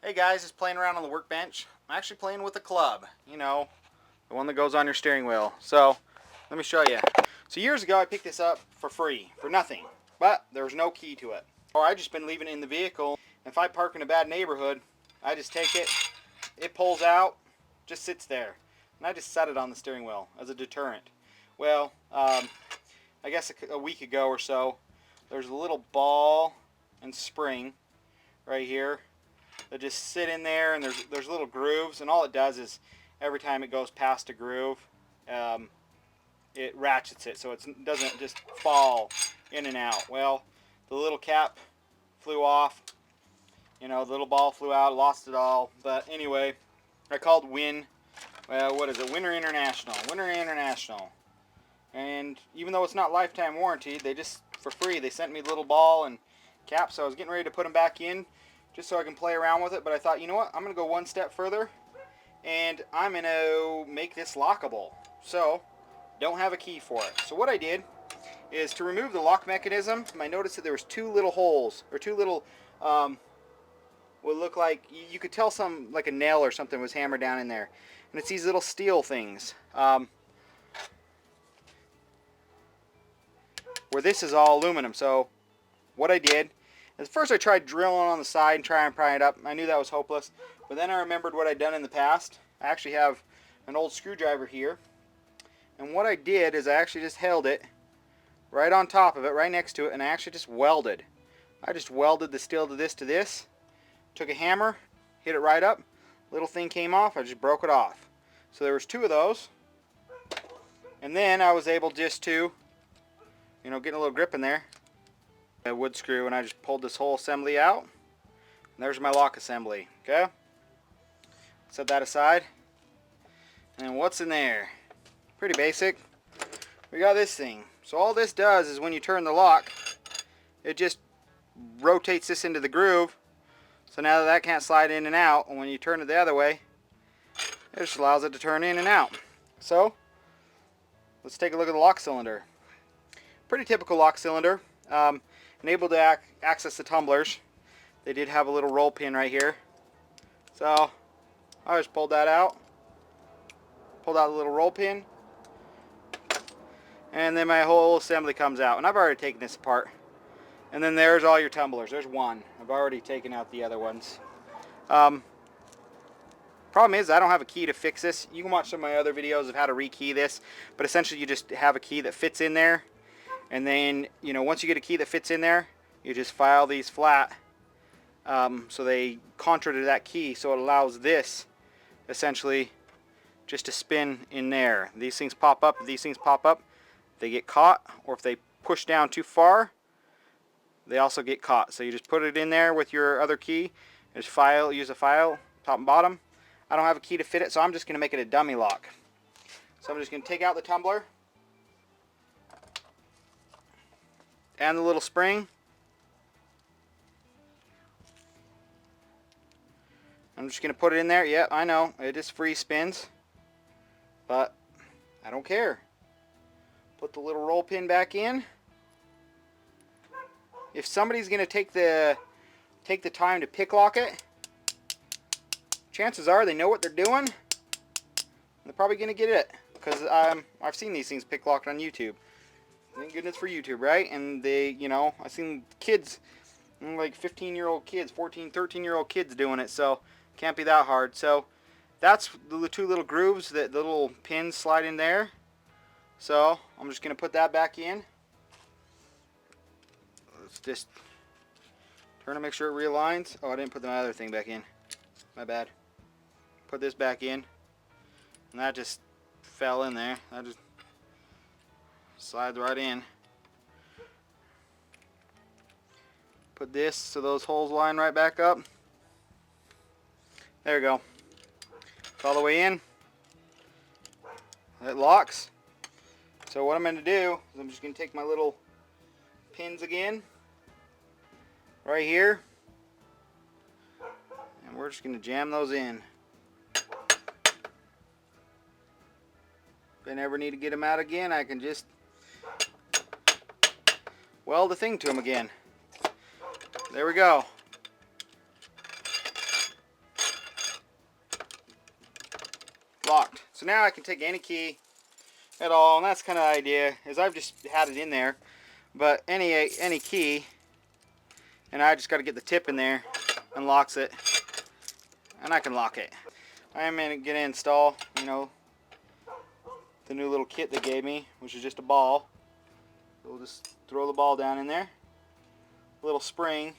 Hey guys, just playing around on the workbench. I'm actually playing with a club, you know, the one that goes on your steering wheel. So, let me show you. So years ago I picked this up for free, for nothing, but there was no key to it. Or I just been leaving it in the vehicle. If I park in a bad neighborhood, I just take it, it pulls out, just sits there. And I just set it on the steering wheel as a deterrent. Well, I guess a week ago or so, there's a little ball and spring right here. They just sit in there, and there's little grooves, and all it does is every time it goes past a groove, it ratchets it so it doesn't just fall in and out. Well, the little cap flew off, you know, the little ball flew out, lost it all. But anyway, I called what is it, Winter International. And even though it's not lifetime warranty, they just, for free, they sent me the little ball and cap, so I was getting ready to put them back in just so I can play around with it. But I thought, you know what, I'm going to go one step further, and I'm going to make this lockable. So, don't have a key for it. So what I did is, to remove the lock mechanism, I noticed that there was two little holes, or two little, what look like, you could tell like a nail or something was hammered down in there. And it's these little steel things. Where this is all aluminum. So what I did is, first I tried drilling on the side and trying to pry it up. I knew that was hopeless, but then I remembered what I'd done in the past. I actually have an old screwdriver here, and what I did is I actually just held it right on top of it, right next to it, and I actually just welded. I just welded the steel to this, took a hammer, hit it right up, little thing came off, I just broke it off. So there was two of those, and then I was able just to, you know, getting a little grip in there, a wood screw, and I just pulled this whole assembly out, and there's my lock assembly. Okay, set that aside, and what's in there? Pretty basic. We got this thing. So all this does is, when you turn the lock, it just rotates this into the groove, so now that can't slide in and out, and when you turn it the other way, it just allows it to turn in and out. So let's take a look at the lock cylinder. Pretty typical lock cylinder. Enabled to access the tumblers. They did have a little roll pin right here, so I just pulled that out, pulled out the little roll pin, and then my whole assembly comes out. And I've already taken this apart. And then there's all your tumblers. There's one. I've already taken out the other ones. Problem is, I don't have a key to fix this. You can watch some of my other videos of how to rekey this, but essentially you just have a key that fits in there. And then, you know, once you get a key that fits in there, you just file these flat, so they contra to that key, so it allows this essentially just to spin in there. These things pop up. If these things pop up, they get caught, or if they push down too far, they also get caught. So you just put it in there with your other key, and just use a file, top and bottom. I don't have a key to fit it, so I'm just going to make it a dummy lock. So I'm just going to take out the tumbler and the little spring. I'm just going to put it in there. Yeah, I know, it just free spins, but I don't care. Put the little roll pin back in. If somebody's going to take the time to pick lock it, chances are they know what they're doing. They're probably going to get it, because I've seen these things pick locked on YouTube. Thank goodness for YouTube, right? And they, you know, I've seen kids, like 15-year-old kids, 14, 13-year-old kids doing it, so can't be that hard. So that's the two little grooves that the little pins slide in there. So I'm just going to put that back in. Let's just turn to make sure it realigns. Oh, I didn't put my other thing back in. My bad. Put this back in, and that just fell in there. That just slides right in. Put this so those holes line right back up. There we go. It's all the way in. It locks. So what I'm going to do is, I'm just going to take my little pins again, right here, and we're just going to jam those in. If I never need to get them out again, I can just weld the thing to them again. There we go. now I can take any key at all, and that's kind of the idea, is I've just had it in there, but any key, and I just got to get the tip in there, unlocks it, and I can lock it. I am going to install, you know, the new little kit they gave me, which is just a ball. So we'll just throw the ball down in there, a little spring,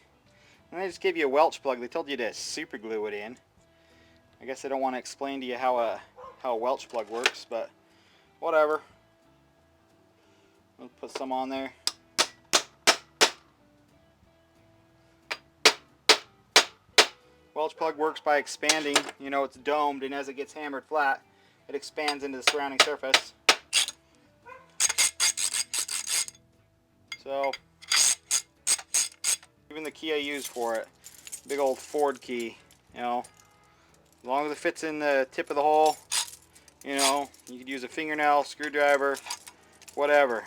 and they just gave you a Welch plug. They told you to super glue it in. I guess I don't want to explain to you how a Welch plug works, but whatever. We'll put some on there. Welch plug works by expanding. You know, it's domed, and as it gets hammered flat, it expands into the surrounding surface. So, even the key I use for it, big old Ford key, you know, as long as it fits in the tip of the hole, you know, you could use a fingernail, screwdriver, whatever.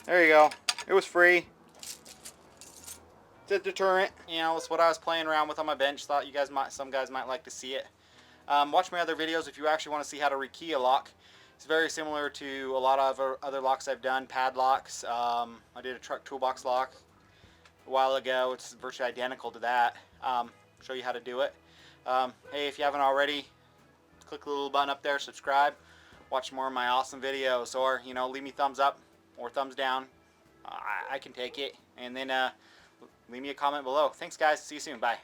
There you go. It was free. It's a deterrent. You know, it's what I was playing around with on my bench. Thought you guys some guys might like to see it. Watch my other videos if you actually want to see how to rekey a lock. It's very similar to a lot of other locks I've done, padlocks. I did a truck toolbox lock a while ago. It's virtually identical to that. Show you how to do it. Hey, if you haven't already, click the little button up there, subscribe, watch more of my awesome videos, or, you know, leave me thumbs up or thumbs down. I can take it. And then leave me a comment below. Thanks, guys. See you soon. Bye.